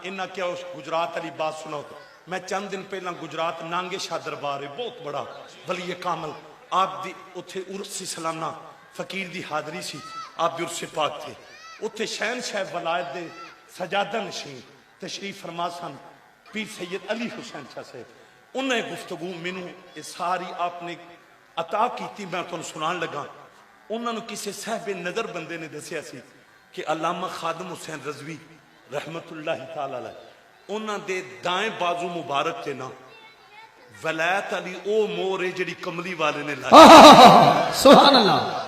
انہاں کیا اس گجرات علی بات سنو. میں چند دن پہلا گجرات نانگے شاہ دربار ہے بہت بڑا ولی کامل آپ دی اتھے عرس سی سالانہ فقیر دی حاضری سی آپ دی عرس پاک تھے اتھے شہنشاہ ولایت دے سجادہ نشین تشریف فرما سن پیر سید علی حسین شاہ سے انہیں گفتگو منو ساری آپ نے عطا کی تھی میں تو سنان لگا انہوں نے کسی صاحب نظر بندے نے دسیا سی کہ علامہ خادم حسین رضوی رحمت اللہ تعالی علیہ انہوں دے دائیں بازو مبارک تے نا ولایت علی او مورے جڑی کملی والے نے لائی سبحان اللہ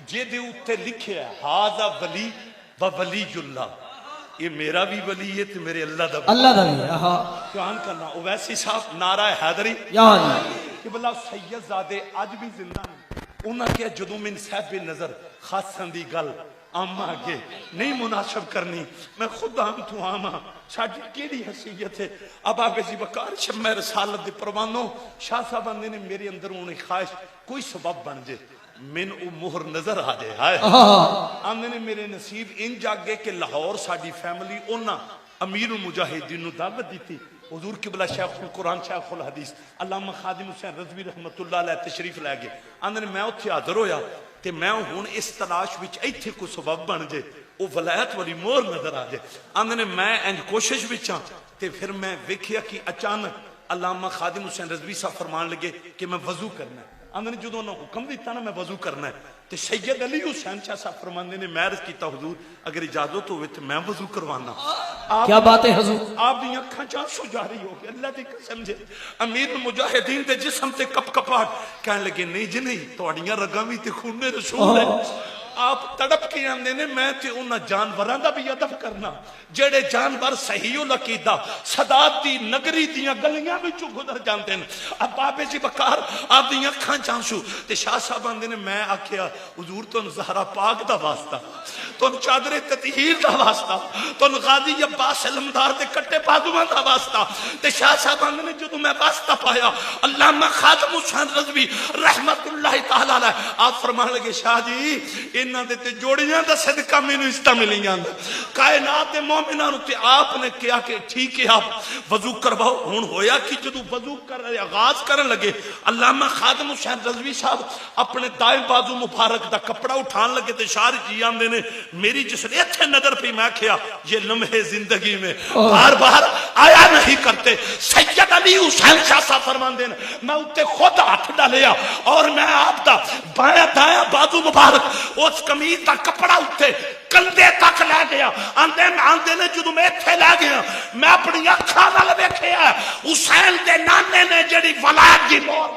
جے دے اوتے لکھے ہے ہاذا ولی و ولی اللہ یہ میرا بھی ولی ہے تے میرے اللہ دا اللہ دا بھی قرآن کرنا اویسی صاحب نعرہ حیدری یا اللہ کہ بلا سید زادے آج بھی زندہ ہیں انہاں کیا جدو من صاحب نظر خاصاً دی گل آمہ آگے نہیں مناسب کرنی میں خود آم تو آمہ شاہدی کیڑی حسیت ہے اب آپ ایسی بکار شب میں رسالت دے پروانوں شاہ صاحب اندے نے میرے اندر انہیں خواہش کوئی سبب بن جائے من او مہر نظر آ جائے ہائے اندے نے میرے نصیب ان جاگے کہ لاہور ساڑی فیملی انہاں امیر المجاہدین نو دعوت دی تھی حضور قبلہ شیخ القرآن شیخ الحدیث علامہ خادم حسین رضوی رحمت اللہ علیہ تشریف لے گئے اندے نے میں اتھے حاضر ہویا تے میں ہون اس تلاش وچ ایتھے کو سبب بن جائے وہ ولایت والی مور نظر آ جائے اندے نے میں انج کوشش وچاں تے پھر میں ویکھیا کہ اچانک علامہ خادم حسین رضوی صاحب فرمان لگے کہ میں وضو کرنا ہے اندے نے جدوں انہوں حکم دیتا نا میں وضو کرنا ہے تے سید علی حسین شاہ صاحب فرماندے نے میں عرض کیتا حضور اگر اجازت ہوئے تو میں وضو کروانا کیا بات ہے حضور آپ دی اکھاں چاہ سو جاری ہو گئے اللہ دی قسم جے امیر المجاہدین دے جسم تے کپ کپاٹ کہنے لگے نہیں جی نہیں توڑیاں رگامی تے خون رسول ہے آپ تڑپ کے آندے نے میں تے انہاں جانوراں دا بھی ادب کرنا جڑے جانور صحیح العقیدہ صدات دی نگری دیاں گلیاں وچوں گزر جاندے نے اب بابے جی بکار آپ دی اکھاں چانسو تے شاہ صاحب آندے نے میں آکھیا حضور تن زہرا پاک دا واسطہ تن چادر تطہیر دا واسطہ تن غازی عباس علمدار دے کٹے بازواں دا واسطہ تے شاہ صاحب آندے نے جدوں میں واسطہ پایا علامہ خادم حسین رضوی رحمت اللہ تعالی علیہ آپ فرمان لگے شاہ جی انہاں دے تے جوڑیاں دا صدقہ مینوں استا ملیاں کائنات دے مومناں نوں تے آپ نے کہا کہ ٹھیک ہے آپ وضو کرواؤ ہن ہویا کہ جدوں وضو کر آغاز کرن لگے علامہ خادم حسین رضوی صاحب اپنے دائیں بازو مبارک دا کپڑا اٹھان لگے تے شاہ جی آندے نے میری جس نے اتھے نظر پہ میں کیا یہ لمحے زندگی میں بار بار آیا نہیں کرتے سید علی حسین شاہ صاحب فرماندے نے میں اتے خود ہاتھ ڈالیا اور میں آپ دا بائیں دائیں بازو مبارک اس قمیض دا کپڑا اتے کندے تک لے گیا آندے نے جدو میں اتھے لے گیا میں اپنی اکھاں نال ویکھیا حسین دے نانے نے جڑی ولایت دی مور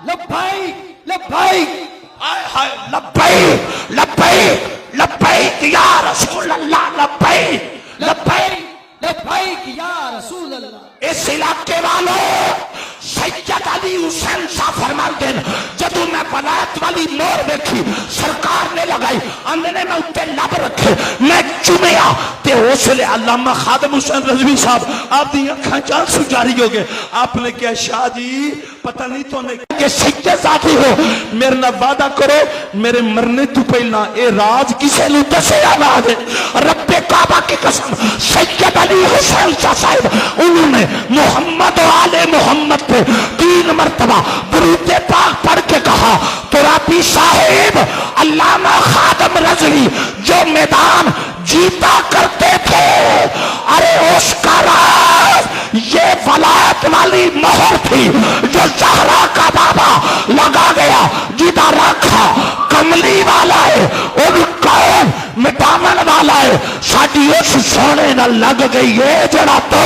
لبیک لبیک آئے ہائے لبیک لبیک لبیک یا رسول اللہ لبیک لبیک لبیک یا رسول اللہ اس علاقے والوں سید علی حسین شاہ فرماندے جدو میں ولایت والی مور دیکھی سرکار نے لگائی اندنے میں اتے لب رکھے میں چومیا تے اس لئے علامہ خادم حسین رضوی صاحب آپ دی اکھاں چاہ سو جاری ہو گئے آپ نے کہا شاہ جی پتہ نہیں تو نے کہ سید ذاتی ہو میرے نہ وعدہ کرو میرے مرنے تو پہلا اے راج کسے لئے دسے آباد ہے رب کعبہ کی قسم سید علی حسین شاہ صاحب انہوں نے محمد و آل محمد پہ 3 مرتبہ درود پاک پڑھ کے کہا ترابی صاحب علامہ خادم رضوی جو میدان جیتا کرتے تھے ارے اس کا راز یہ ولایت والی مہر تھی جو زہرا کا بابا لگا گیا جیتا رکھا کملی والا ہے اور کون مٹامن والا ہے ساڑھی اس سونے نہ لگ گئی ہے جڑا تو